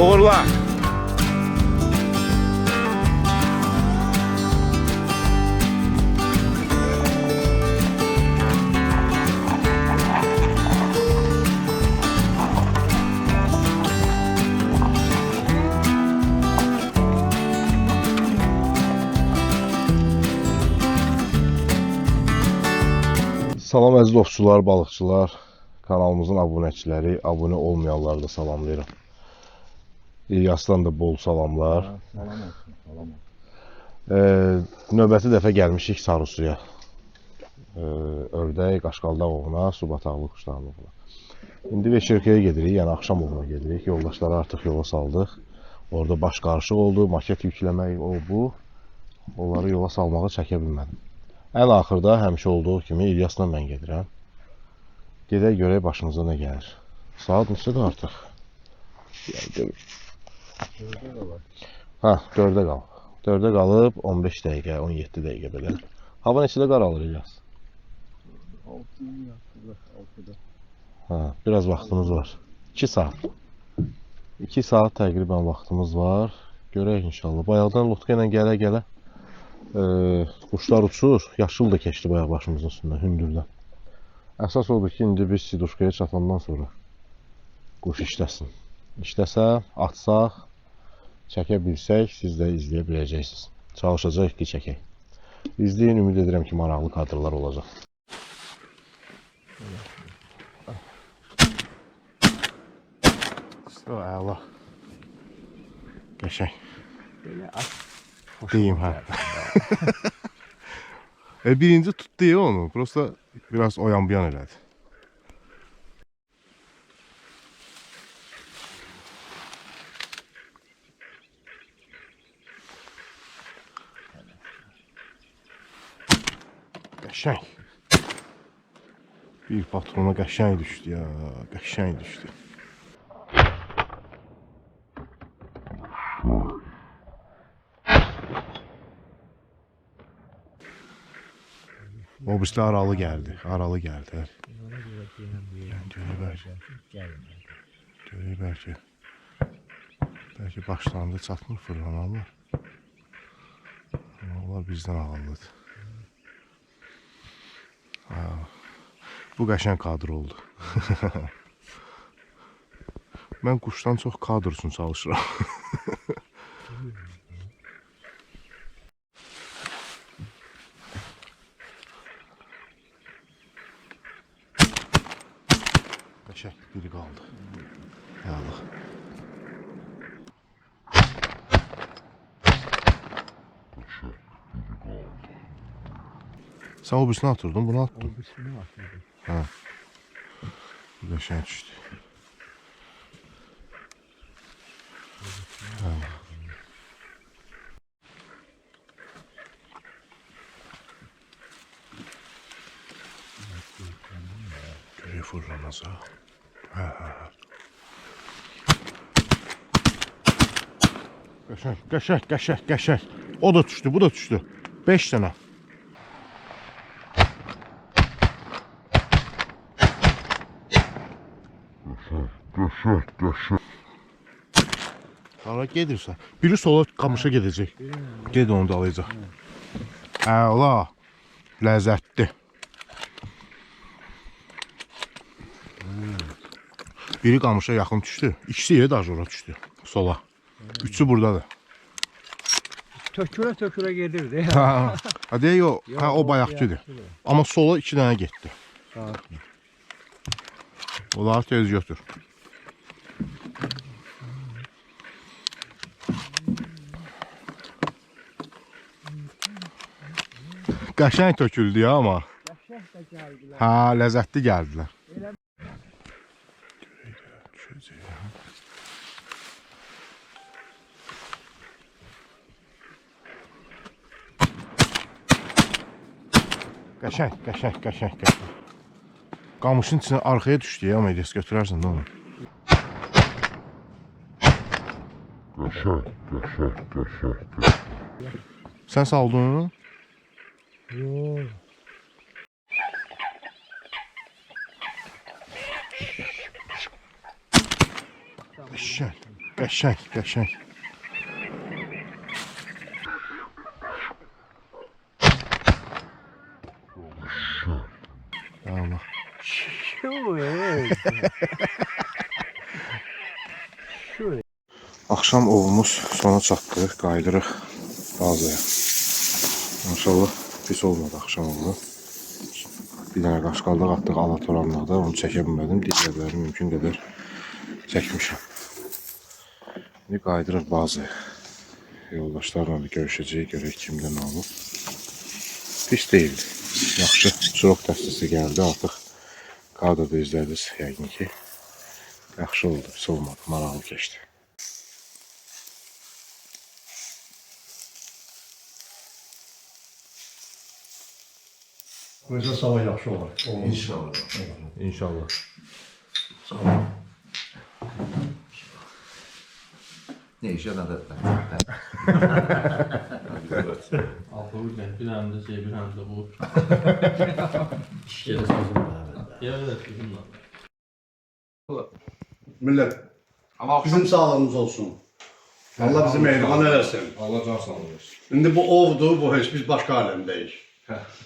Uğurla. Salam əziz dostçular, balıqçılar, kanalımızın abunəçiləri, abunə olmayanları da salamlayıram. İlyasdan da bol salamlar. Salam olsun, salam olsun. Növbəti dəfə gəlmişik Sarısuya. Ördək, qaşqaldaq ovuna, su bataqlı quşlarının ovuna. İndi Veşerkəyə gedirik, yəni axşam ovuna gedirik. Yoldaşları artıq yola saldıq. Orada baş qarışıq oldu, maket yükləmək, o bu. Onları yola salmağı çəkə bilmədim. Ən axırda həmişə olduğu kimi İlyasla mən gedirəm. Gedək görək başımıza nə gəlir. Saat neçədir artıq? Hə, 4-də qalıb. 4-də qalıb 15 dəqiqə, 17 dəqiqə belə. Hava neçədə qaralır İlyas? 6-da. Hə, biraz vaxtımız var. 2 saat. 2 saat təqribən vaxtımız var. Görək inşallah. Bayaqdan lotka ilə gələ-gələ quşlar uçur. Yaşıl da keçdi bayaq başımızın üstündən, hündürdən. Əsas odur ki, indi biz Siduşkaya çatandan sonra quş işləsin. İşləsə, atsaq, çəkə bilsək, siz də izləyə biləcəksiniz. Çalışacaq ki, çəkək. İzləyin, ümid edirəm ki, maraqlı kadrlar olacaq. Əla. Qəşəng. Belə at. Deyim, hə. Birinci tutdu ya onu, prosta biraz oyan-buyan elədi. Qəşəng. Bir patrona qəşəng düşdü ya, qəşəng düşdü. O birisi aralı gəldi, aralı gəldi. Görək bəlkə. Bəlkə başlandı, çatmır fırlanalar. Onlar bizdən ağıllıdır. Bu qəşəng kadr oldu. Mən quşdan çox kadr üçün çalışıram. Qəşəng biri qaldı. Yallah. Sen o birisini atırdın, bunu attın. O birisini atırdım. Ha. Bu qəşəng düşdü. Görək fırlanacaq. Qəşəng. O da düşdü, bu da düşdü. 5 dənə. Qəşəng. Hara gedirsən? Biri sola qamışa gedəcək. Ged onu da alacaq. Əla. Ləzzətli. Biri qamışa yaxın düşdü. İkisi yerə dajora düşdü. Sola. Üçü buradadır. Tökürə gedirdi. Hadi yo. Ha, o bayaqçıdır. Amma sola 2 dənə getdi. Onları tez götür. Qəşəng töküldü ya amma. Ha, ləzzətli gəldilər. Qəşəng. Qamışın içine arkaya düştü ya, Medes götürərsən də onu. Qəşəng. Sen saldın onu? Yok. Qəşəng. Qəşəng, qəşəng. Allah. Şu Şu Axşam ovumuz sona çatdı, qayıdırıq bazaya. Maşallah pis olmadı axşam ovu. Bir dənə qaşqaldıq atdıq Alatoranlıqda, onu çəkə bilmədim. Digərləri mümkün qədər çəkmişəm. İndi qayıdırıq bazaya. Yoldaşlarla bir görüşəcəyik, görək kimdə nə olub. Pis deyildi. Yaxşı, çuruq dəstəsi gəldi artıq. Kadrda izlədiniz yəqin ki. Yaxşı oldu, pis olmadı, maraqlı keçdi. Qoysa sabah yaxşı olar. İnşallah. İnşallah. Ne işe nadat Alkohol ne? Bir anda şey, bir anda bu. Evet, Millet, bizim sağlığımız olsun. Allah bizi mehriban eləsin. Allah can sağlığı versin. İndi bu ovdur, bu heç biz başqa aləmdəyik.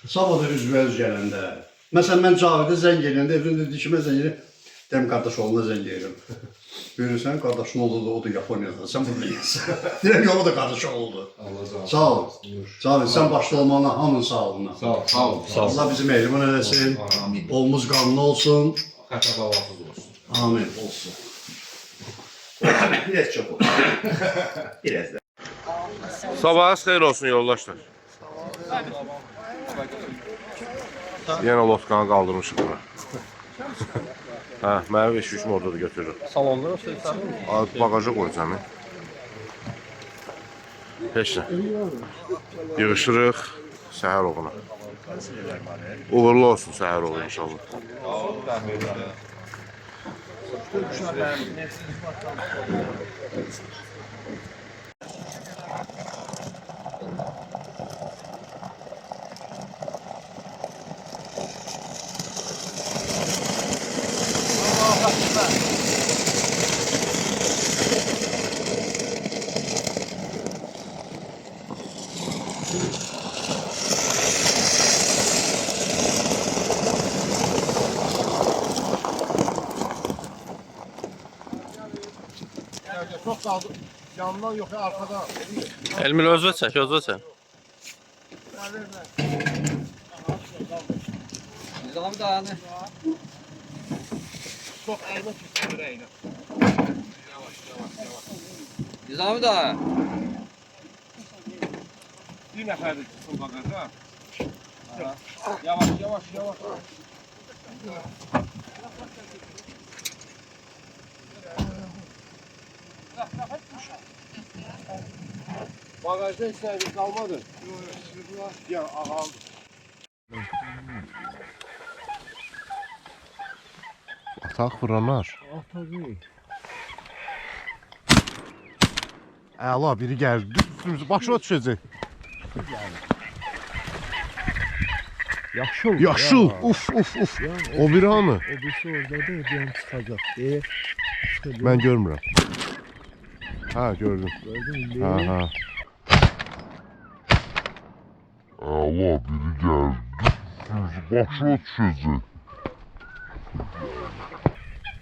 Sabah da üzbəüz gələndə. Məsələn, mən Cavidə zəng eləyəndə, evində dişimə zəng eləyəm. Deyəm, qardaş oğluna zəng eləyəm. Görürsən, qardaşın oğludur, o da Yaponiyada. Sən burada yiyəsən. Deyəm ki, o da qardaş oğludur. Allah can Sağ ol. Cavid, sən başda olmağına hamının sağlığına. Sağ ol. Sağ ol. Allah bizi mehriban eləsin. Amin. Ovumuz qanlı olsun. Xəta davasız olsun. Amin. Olsun. Biraz çok oldu. Biraz da. Sabahınız xeyir olsun yoldaşlar. Yenə lotkanı qaldırmışıq bura. Hə, mənim eşmişim orada da götürürüm. salonlar olsa sen Bagaja qoyacağım. Heç nə. Yığışırıq səhər oğuna. Uğurlu olsun səhər oğu inşallah. Çok kaldı. Yandan yok ya arkada. Elmir özve çek, özve çek. Nizam da hani. Çok elma çıktı yüreğine. Nizam da. Bir nefer de çıksın bagaja. Yavaş yavaş yavaş. Bagajda hiç şey kalmadı. Ya ağal. Ataq fırlanar. tabii. Əla biri gəldi. Üstümüzü başına düşəcək. Yaşıl. Yaşıl. ya. Uf uf uf. Ya, O biri hanı? O birisi orada da ödeyem çıkacak diye. Mən görmürəm. Ha gördüm. Gördün mü? Ha ha. Allah biri geldi. Başına düşecek.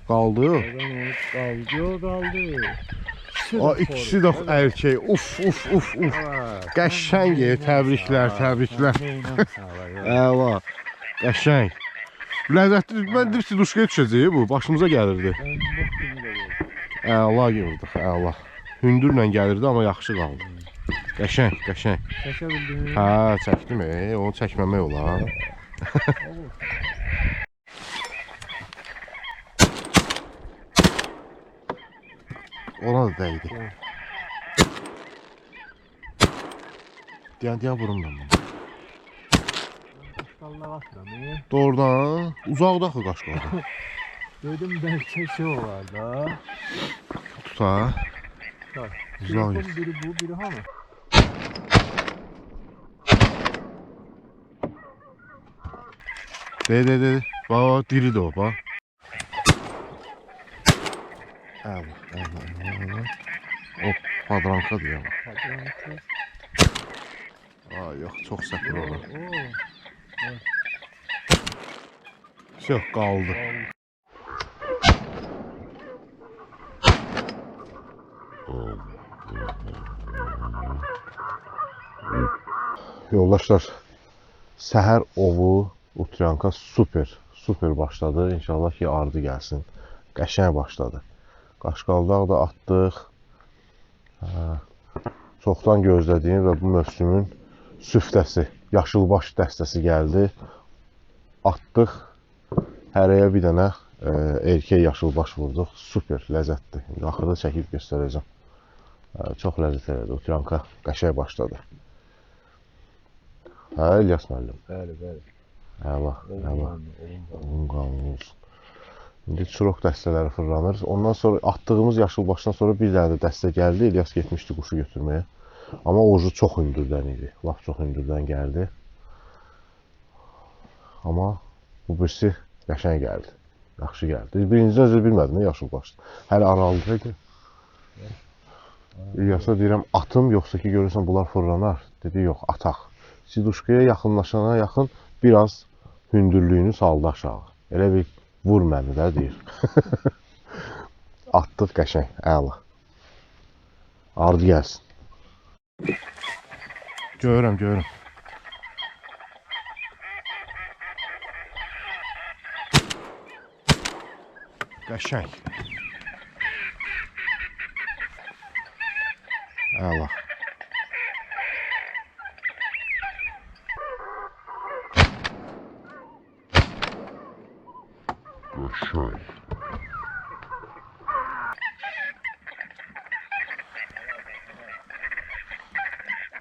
Qaldı. Oradan o kaldı. O ikisi də erkek. Uf uf uf uf. Qəşəng. Təbriklər, təbriklər. Əla. Qəşəng. Ləzzətli. Mən də siduşkaya düşəcək bu. Başımıza gəlirdi. Əla gördük, əla. Hündürlə gəlirdi amma yaxşı qaldı. Qəşəng, qəşəng. Çəkəbildin. Hə, çəkdim. Onu çəkməmək olar. Ona da dəydi. Deyən vurumdan bunu. Kaşkallar atlamıyor. Doğrudan uzaqda axı qaşqaldı. Dedim belki şey var da. Tuta. Bak. Güzel. Biri bu, biri hanı? De. Bax, diridir o, bax. Əla. O padranka deyəm. Yox, çox səpir olur. Yox, qaldı. Yoldaşlar, səhər ovu Utryanka super başladı. İnşallah ki ardı gəlsin. Qəşəng başladı. Qaşqaldaq da atdıq. Çoxdan gözlədiyim və bu mövsümün süftəsi, yaşılbaş dəstəsi gəldi. Atdıq. Hərəyə bir dənə erkək yaşılbaş vurduq. Super, ləzzətli. Axırda çəkib göstərəcəm. Çox ləzzət elədi. Utryanka qəşəng başladı. Hə, İlyas müəllim. Bəli. Əla. Onun qanunu olsun. İndi çurok dəstələri fırlanır. Ondan sonra atdığımız yaşılbaşdan sonra bir dənə də dəstə gəldi. İlyas getmişdi quşu götürməyə. Amma oju çox hündürdən idi. Lap çox hündürdən gəldi. Amma bu birisi qəşəng gəldi. Yaxşı gəldi. Birincidən özü bilmədim yaşılbaşdı. Hələ aralıdaydı. İlyasa deyirəm, atım yoxsa ki görürsən bunlar fırlanar. Dedi, yox, ataq. Siduşkaya yaxınlaşana yaxın biraz hündürlüyünü saldı aşağı. Elə bir vur məni də deyir. Atdıq qəşəng, əla. Ardı gəlsin. Görürəm. Qəşəng. Əla. Qəşəng.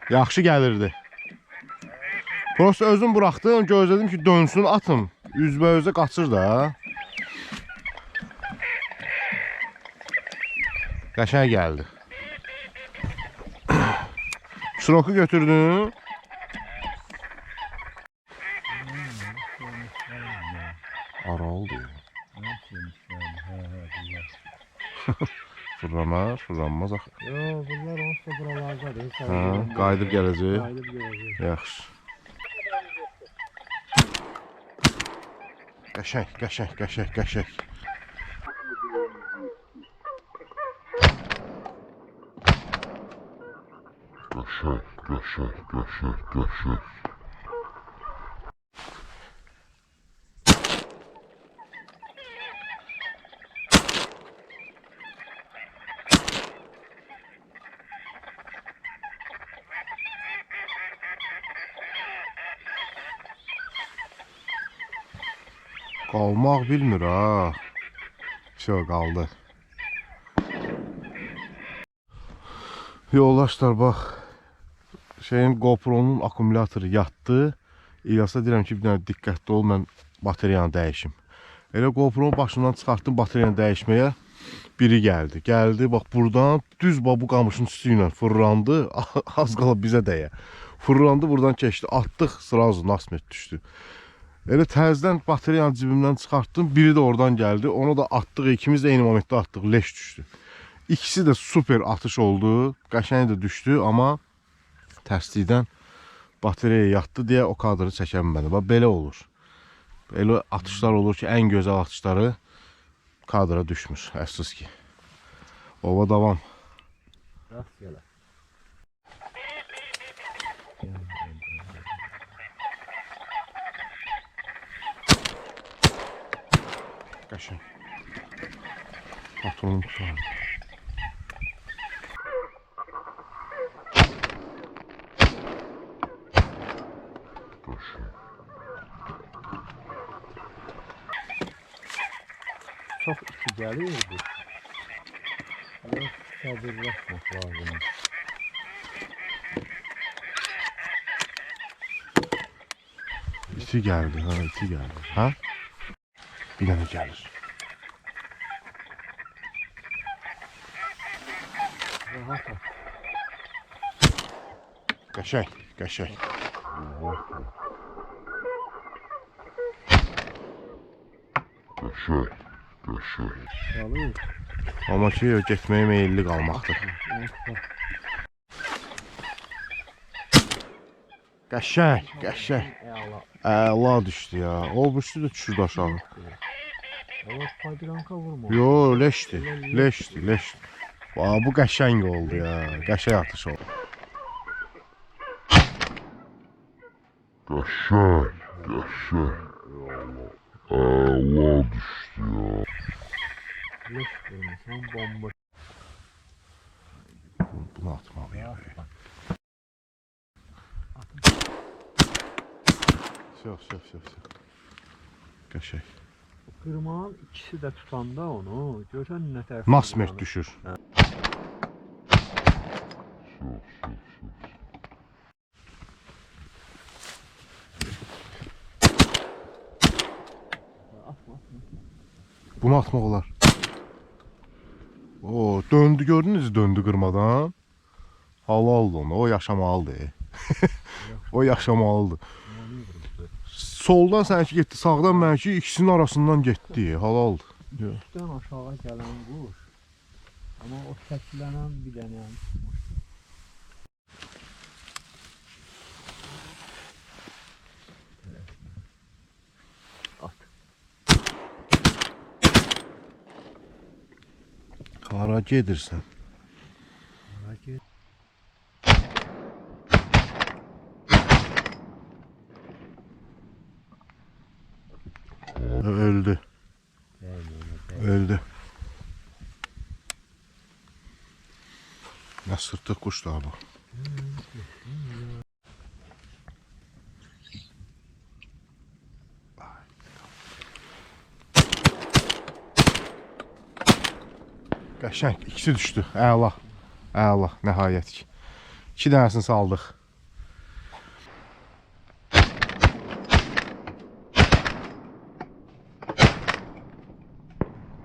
Yaxşı gəlirdi. Prosta özüm buraxdım, gözlədim ki dönsün atım. Üzbə-üzə qaçır da. Qəşəng gəldi. Şiroku götürdün. Aral deyil. Fırlanmaz axı. Yox, bunlar onsuz da buralardadır. Qayıdıb gələcək. Qayıdıb gələcək. Yaxşı. Qəşəng. Qəşəng. Qalmaq bilmir ha. Qaldı. Yoldaşlar bax. GoPro'nun akkumulatoru yatdı. İlyasa deyirəm ki, bir dənə diqqətli ol, mən bateriyanı dəyişim. Elə GoPro'nun başından çıxartdım bateriyanı dəyişməyə. Biri gəldi. Bax buradan düz bu qamışın üstü ilə fırlandı. Az qala bizə dəyə. Fırlandı, buradan keçdi. Atdıq, sırazı nasmet düşdü. Elə təzdən bateriyanı cibimdən çıxartdım. Biri də oradan gəldi. Onu da atdıq. İkimiz də eyni momentdə atdıq. Leş düşdü. İkisi də super atış oldu. Qəşəng də düşdü. Amma tərslikdən bateriyaya yatdı deyə o kadrı çəkəmədim. Bax, belə olur. Elə atışlar olur ki, ən gözəl atışları kadra düşmür. Əfsus ki. Ova davam. Rast gələ. Qəşəng. Patronum tutardı. Çox içi gəlirdi. Ama sabırlaşmaq lazım. İti geldi, iti geldi. Ha? Bir dənə gəlir. Rahat ol. Qəşəng. Qəşəng. Qəşəng. Çalır. Amma ki, getməyə meyilli qalmaqdır. Qəşəng, qəşəng. Əla. Əla düşdü ya. O birisi də düşürdü aşağı. O faydıranka vurma. Yo, leşdi. Leşdi, leşdi. Aa, bu qəşəng oldu ya. Qəşəng atış oldu. Qəşəng. Qəşəng. Əla düşdü ya. Leş vurmuşsan bomba. Bunu atmalıyım. Söv. Qəşəng. Qırmağın ikisi də tutanda onu, görsən nə tərəf. Nasmert düşür. Bunu atmaq olar. O, döndü, gördünüz, döndü qırmadan. Halaldır ona, o yaşamalıdır. O yaşamalıdır. Soldan sənki getdi, sağdan mənki ikisinin arasından getdi. Halaldır. Üstdən aşağı gələn quş. Amma o səslənən bir dənə. Hara gedirsən? Öldü. Öldü. Ne sırtıq quşlar bu. Qəşəng, ikisi düşdü. Əla. Əla, nəhayət ki. 2 dənəsini saldıq.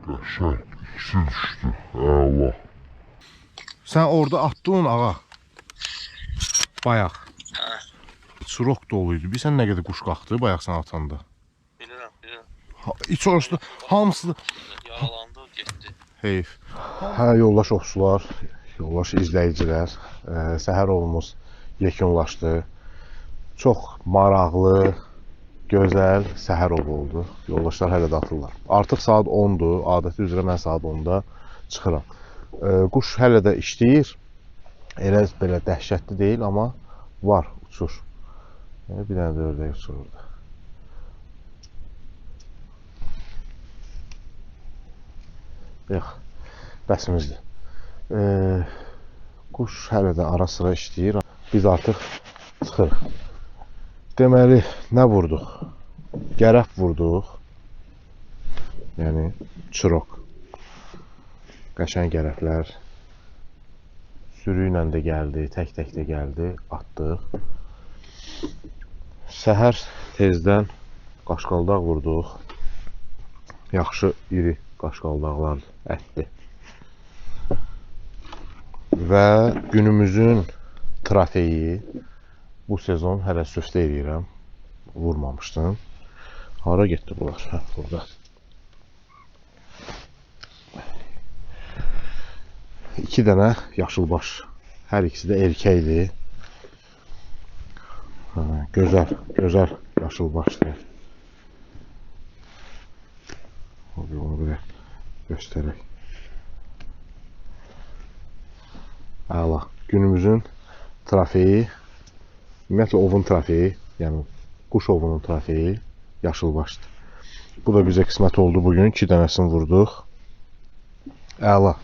Qəşəng. İkisi düşdü. Əla. Sən orada atdın ağa. Bayaq. Çurok doluydu. Bilsən nə qədər quş qalxdı bayaq sən atanda? Bilirəm. İç oruçlu hamısı Yaralandı, getdi. heyf. Hə, yoldaş ovçular, yoldaş izləyicilər, səhər ovumuz yekunlaşdı. Çox maraqlı, gözəl səhər ovu oldu. Yoldaşlar hələ də atırlar. Artıq saat 10-dur. Adəti üzrə mən saat 10-da çıxıram. Quş hələ də işləyir. Elə belə dəhşətli deyil, amma var, uçur. Bir dənə də ördək uçur orada. Yox, bəsimizdir. Quş hələ də ara sıra işləyir. Biz artıq çıxırıq. Deməli, nə vurduq? Gərəf vurduq. Yəni, çurok. Qəşəng gərəflər. Sürü ilə də gəldi, tək-tək də gəldi, atdıq. Səhər tezdən qaşqaldaq vurduq. Yaxşı, iri qaşqaldaqlar ətdi. Və günümüzün trofeyi bu sezon hələ süftə edirəm. Vurmamışdım. Hara getdi bunlar? Hə, burada. 2 dənə yaşılbaş. Hər ikisi də erkəkdir. Gözəl, gözəl yaşılbaşdır. Onu belə göstərək. Əla. Günümüzün trofeyi, ümumiyyətlə ovun trofeyi, yəni quş ovunun trofeyi yaşılbaşdır. Bu da bizə qismət oldu bugün. 2 dənəsini vurduq. Əla.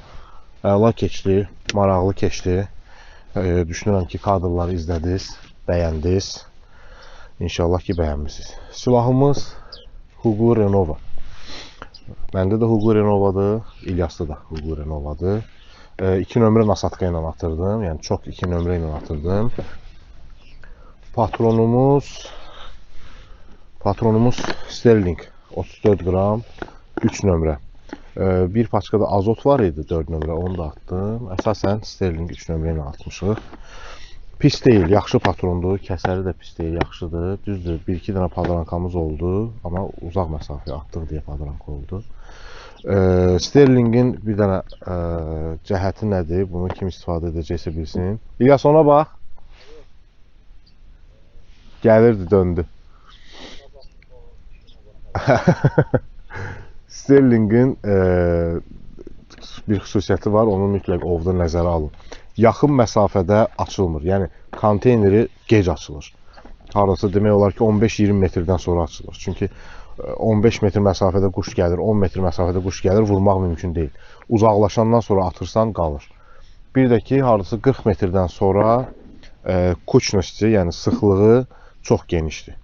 Əla keçdi, maraqlı keçdi. Düşünürəm ki, kadrları izlədiniz, bəyəndiniz. İnşallah ki, bəyənmişsiniz. Silahımız Hugo Renova. Məndə də Hugo Renovadır, İlyasda da Hugo Renovadır. 2 nömrə nasatka ilə atırdım, yəni çox 2 nömrə ilə atırdım. Patronumuz Sterling 34 qram 3 nömrə. Bir paçkada azot var idi 4 nömrə, onu da atdım. Əsasən Sterling 3 nömrə ilə atmışıq. Pis deyil, yaxşı patrondur. Kəsəri də pis deyil, yaxşıdır. Düzdür, 1-2 dənə padrankamız oldu, amma uzaq məsafəyə atdıq deyə padranka oldu. Sterlingin bir dənə cəhəti nədir? Bunu kim istifadə edəcəksə bilsin. İlyas, ona bax. Gəlirdi, döndü. Sterlingin bir xüsusiyyəti var, onu mütləq ovda nəzərə alın. Yaxın məsafədə açılmır, yəni konteyneri gec açılır. Harası demək olar ki 15-20 metrdən sonra açılır. Çünki 15 metr məsafədə quş gəlir, 10 metr məsafədə quş gəlir, vurmaq mümkün deyil. Uzaqlaşandan sonra atırsan qalır. Bir də ki, harası 40 metrdən sonra kuçnosti, yəni sıxlığı çox genişdir.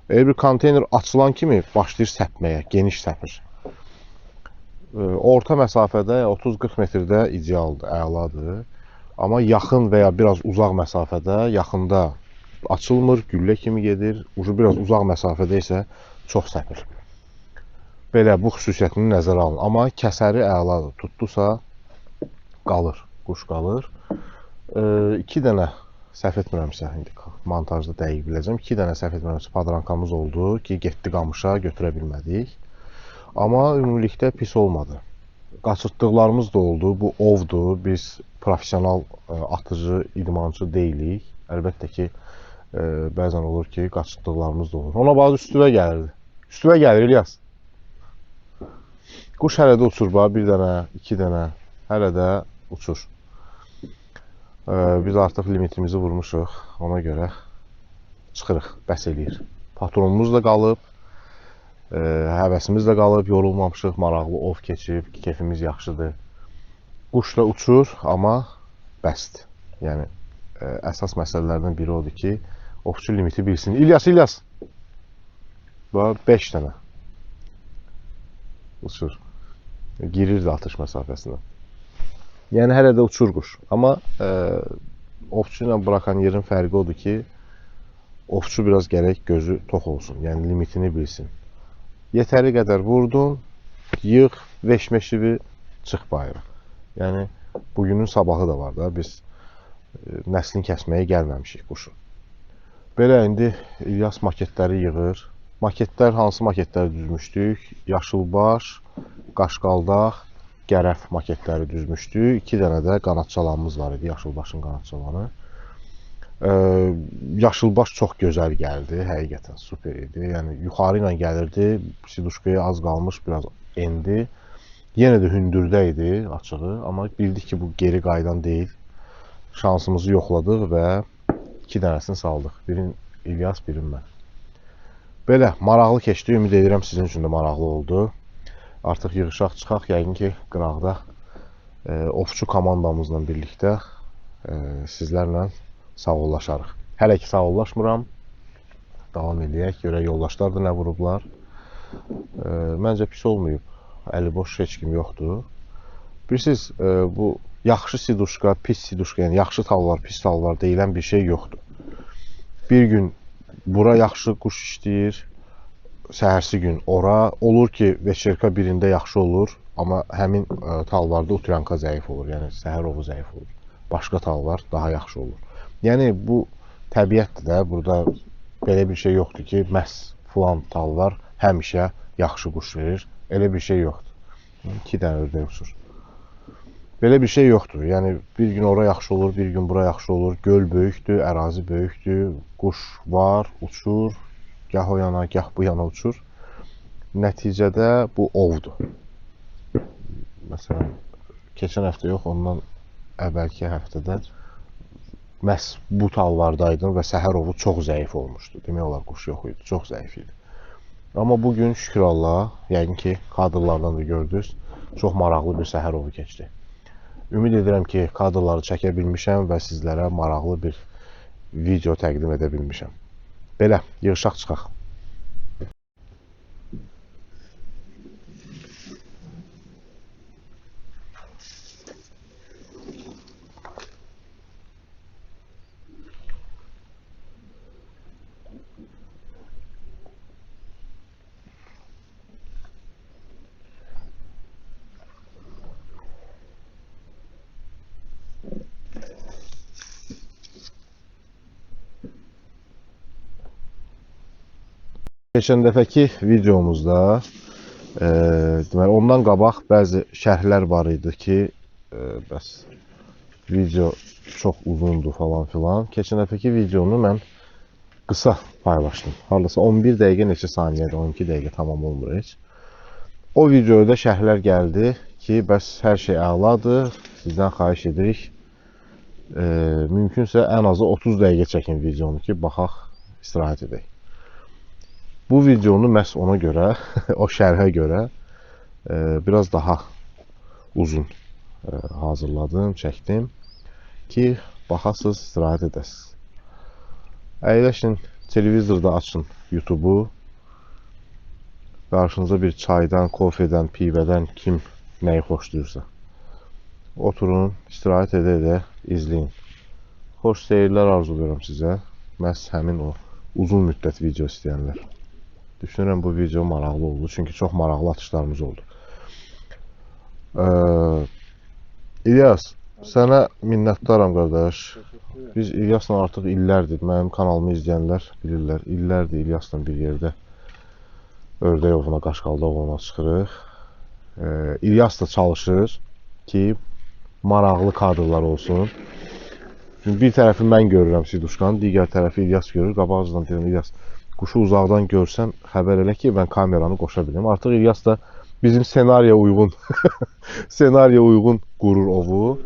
Elə bir konteyner açılan kimi başlayır səpməyə, geniş səpir. Orta məsafədə 30-40 metrdə idealdır, əladır. Amma yaxın və ya biraz uzaq məsafədə, yaxında açılmır, güllə kimi gedir. Biraz uzaq məsafədə isə çox səpir. Belə bu xüsusiyyətini nəzərə alın. Amma kəsəri əladır. Tutdusa qalır, quş qalır. 2 dənə səhv etmirəmsə, indi montajda dəqiq biləcəm. 2 dənə səhv etmirəmsə padrankamız oldu ki, getdi qamışa, götürə bilmədik. Amma ümumilikdə pis olmadı. Qaçırtdıqlarımız da oldu. Bu ovdur. Biz professional atıcı, idmançı deyilik. Əlbəttə ki, bəzən olur ki, qaçırtdıqlarımız da olur. Ona bax, üstüvə gəlirdi. Üstüvə gəlir, İlyas. Quş hələ də uçur, bax, 1 dənə, 2 dənə, hələ də uçur. Biz artıq limitimizi vurmuşuq. Ona görə çıxırıq, bəs eləyir. Patronumuz da qalıb. Həvəsimiz də qalıb, yorulmamışıq, maraqlı ov keçib, keyfimiz yaxşıdır. Quş da uçur, amma bəsdir. Yəni, əsas məsələlərdən biri odur ki, ovçu limiti bilsin. İlyas! 5 dənə uçur. Girirdi atış məsafəsinə. Yəni, hələ də uçur quş. Amma ovçu ilə brakonyerin fərqi odur ki, ovçu biraz gərək gözü tox olsun, yəni limitini bilsin. Yetəri qədər vurdun, yığ, veşmeşivi, çıx bayıra. Yəni, bugünün sabahı da var da, biz nəslini kəsməyə gəlməmişik quşu. Belə, indi İlyas maketləri yığır. Maketlər, hansı maketləri düzmüşdük? Yaşılbaş, qaşqaldaq, gərəf maketləri düzmüşdük. 2 dənə də qanadçalanımız var idi, yaşılbaşın qanadçalanı. Yaşılbaş çox gözəl gəldi, həqiqətən super idi. Yəni, yuxarı ilə gəlirdi, siduşkaya az qalmış, biraz endi. Yenə də hündürdə idi açığı, amma bildik ki, bu geri qaydan deyil. Şansımızı yoxladıq və 2 dənəsini saldıq. Birin İlyas, birin mən. Belə, maraqlı keçdi, ümid edirəm sizin üçün də maraqlı oldu. Artıq yığışaq çıxaq, yəqin ki, qıraqda ovçu komandamızla birlikdə sizlərlə sağollaşarıq. Hələ ki sağollaşmıram. Davam edək. Görək yoldaşlar da nə vurublar. Məncə pis olmayıb. Əli boş heç kim yoxdur. Bilirsiniz, bu yaxşı siduşka, pis siduşka, yəni yaxşı talvar, pis talvar deyilən bir şey yoxdur. Bir gün bura yaxşı quş işləyir, səhərsi gün ora. Olur ki, veçerka birində yaxşı olur, amma həmin talvarda utranka zəif olur, yəni səhər ovu zəif olur. Başqa talvar daha yaxşı olur. Yəni, bu təbiətdir də, burada belə bir şey yoxdur ki, məhz filan talvar həmişə yaxşı quş verir. Elə bir şey yoxdur. 2 dənə ördək uçur. Belə bir şey yoxdur. Yəni, bir gün ora yaxşı olur, bir gün bura yaxşı olur. Göl böyükdür, ərazi böyükdür, quş var, uçur. Gah o yana, gah bu yana uçur. Nəticədə bu ovdur. Məsələn, keçən həftə yox, ondan əvvəlki həftədə məhz bu talvardaydım və səhər ovu çox zəif olmuşdu. Demək olar, quş yox idi, çox zəif idi. Amma bugün şükür Allaha, yəqin ki, kadrlardan da gördünüz, çox maraqlı bir səhər ovu keçdi. Ümid edirəm ki, kadrları çəkə bilmişəm və sizlərə maraqlı bir video təqdim edə bilmişəm. Belə, yığışaq çıxaq. Keçən dəfəki videomuzda deməli ondan qabaq bəzi şərhlər var idi ki, bəs video çox uzundur falan filan. Keçən dəfəki videonu mən qısa paylaşdım. Hardasa 11 dəqiqə neçə saniyədir, 12 dəqiqə tamam olmur heç. O videoda şərhlər gəldi ki, bəs hər şey əladır, sizdən xahiş edirik. Mümkünsə ən azı 30 dəqiqə çəkin videonu ki, baxaq, istirahət edək. Bu videonu məhz ona görə, o şərhə görə biraz daha uzun hazırladım, çəkdim ki, baxasınız, istirahət edəsiniz. Əyləşin, televizorda açın YouTube-u. Qarşınıza bir çaydan, kofedən, pivədən kim nəyi xoşlayırsa. Oturun, istirahət edə-edə izləyin. Xoş seyirlər arzuluyorum sizə. Məhz həmin o uzun müddət video istəyənlər. Düşünürəm bu video maraqlı oldu. Çünki çox maraqlı atışlarımız oldu. İlyas, sənə minnətdaram qardaş. Biz İlyasla artıq illərdir, mənim kanalımı izləyənlər bilirlər. İllərdir İlyasla bir yerdə ördək ovuna, qaşqalda ovuna çıxırıq. İlyas da çalışır ki, maraqlı kadrlar olsun. Çünki bir tərəfi mən görürəm Siduşkanın, digər tərəfi İlyas görür. Qabaqcıdan deyirəm, İlyas, quşu uzaqdan görsən, xəbər elə ki, mən kameranı qoşa bilim. Artıq İlyas da bizim senariyə uyğun, senariyə uyğun qurur ovu.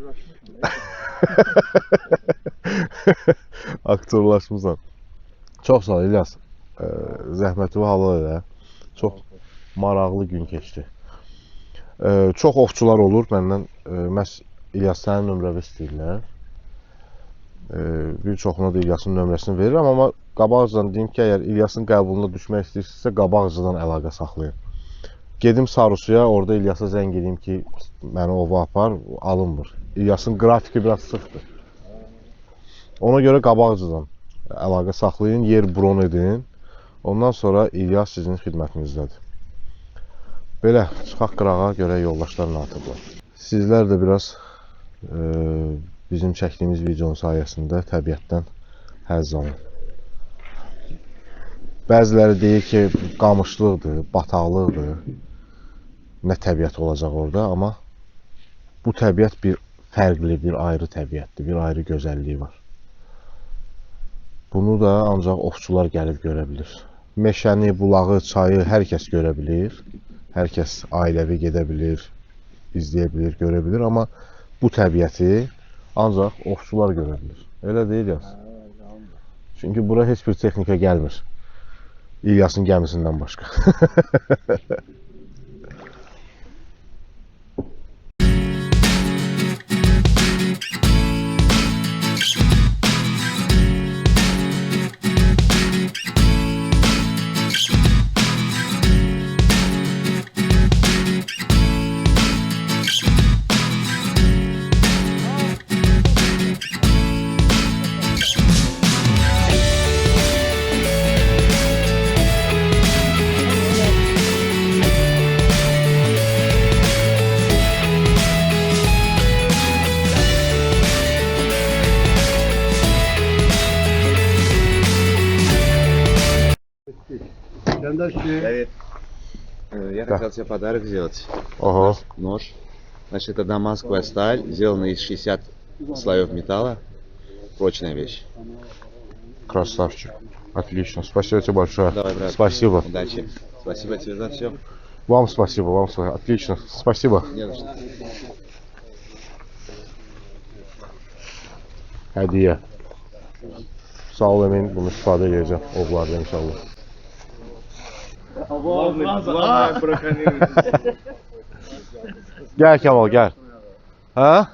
Aktorlaşmısan. Çox sağ ol İlyas. Zəhmətimi halal elə. Çox maraqlı gün keçdi. Çox ovçular olur məndən. Məhz İlyas sənin nömrəvi istəyirlər. Bir çoxuna da İlyasın nömrəsini verirəm, amma qabaqcadan deyim ki, əgər İlyasın qəbuluna düşmək istəyirsinizsə, qabaqcadan əlaqə saxlayın. Gedim Sarusuya, orada İlyasa zəng edeyim ki, məni ova apar, alınmır. İlyasın qrafiki biraz sıxdır. Ona görə qabaqcadan əlaqə saxlayın, yer bron edin. Ondan sonra İlyas sizin xidmətinizdədir. Belə, çıxaq qırağa görə yoldaşlarla atıblar. Sizlər də biraz bizim çəkdiyimiz videonun sayəsində təbiətdən həzz alın. Bəziləri deyir ki, qamışlıqdır, bataqlıqdır, nə təbiət olacaq orada, amma bu təbiət bir fərqli, bir ayrı təbiətdir, bir ayrı gözəlliyi var. Bunu da ancaq ovçular gəlib görə bilir. Meşəni, bulağı, çayı hər kəs görə bilir, hər kəs ailəvi gedə bilir, izləyə bilir, görə bilir, amma bu təbiəti ancaq ovçular görə bilir. Elə deyil yaz. Çünki bura heç bir texnika gəlmir. İlyasın gəmisindən başqa. Привет. Я хотел тебе подарок сделать. Ага. Нож. Значит, это дамасская сталь, сделана из 60 слоев металла. Прочная вещь. Красавчик. Отлично. Спасибо тебе большое. Давай, брат. Спасибо. Удачи. Спасибо тебе за все. Вам спасибо, вам спасибо. Отлично. Спасибо. Не за что. Hədiyyə. Sağ ol Emin, bunu istifadə edəcəm ovlarda inşallah. Gəl Kemal, gəl. Hə?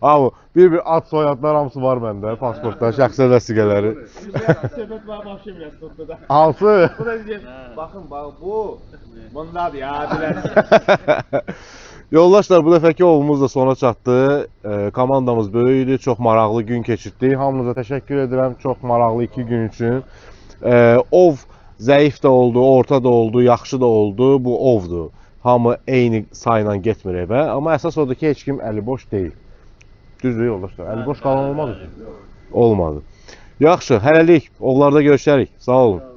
Abi, bir ad soyadlar hamısı var məndə, pasportda, şəxsi vəsiqələri. Hansı? Bakın bu bundadır ya. Yoldaşlar, bu dəfəki ovumuz da sona çatdı. Komandamız böyük idi, çox maraqlı gün keçirdik. Hamınıza təşəkkür edirəm, çox maraqlı 2 gün üçün. Ov zəif də oldu, orta da oldu, yaxşı da oldu. Bu ovdur. Hamı eyni sayla getmir evə. Amma əsas odur ki, heç kim əli boş deyil. Düzdür yoldaşlar, əli boş qalan olmadı ki. Olmadı. Yaxşı, hələlik onlarda görüşərik. Sağ olun.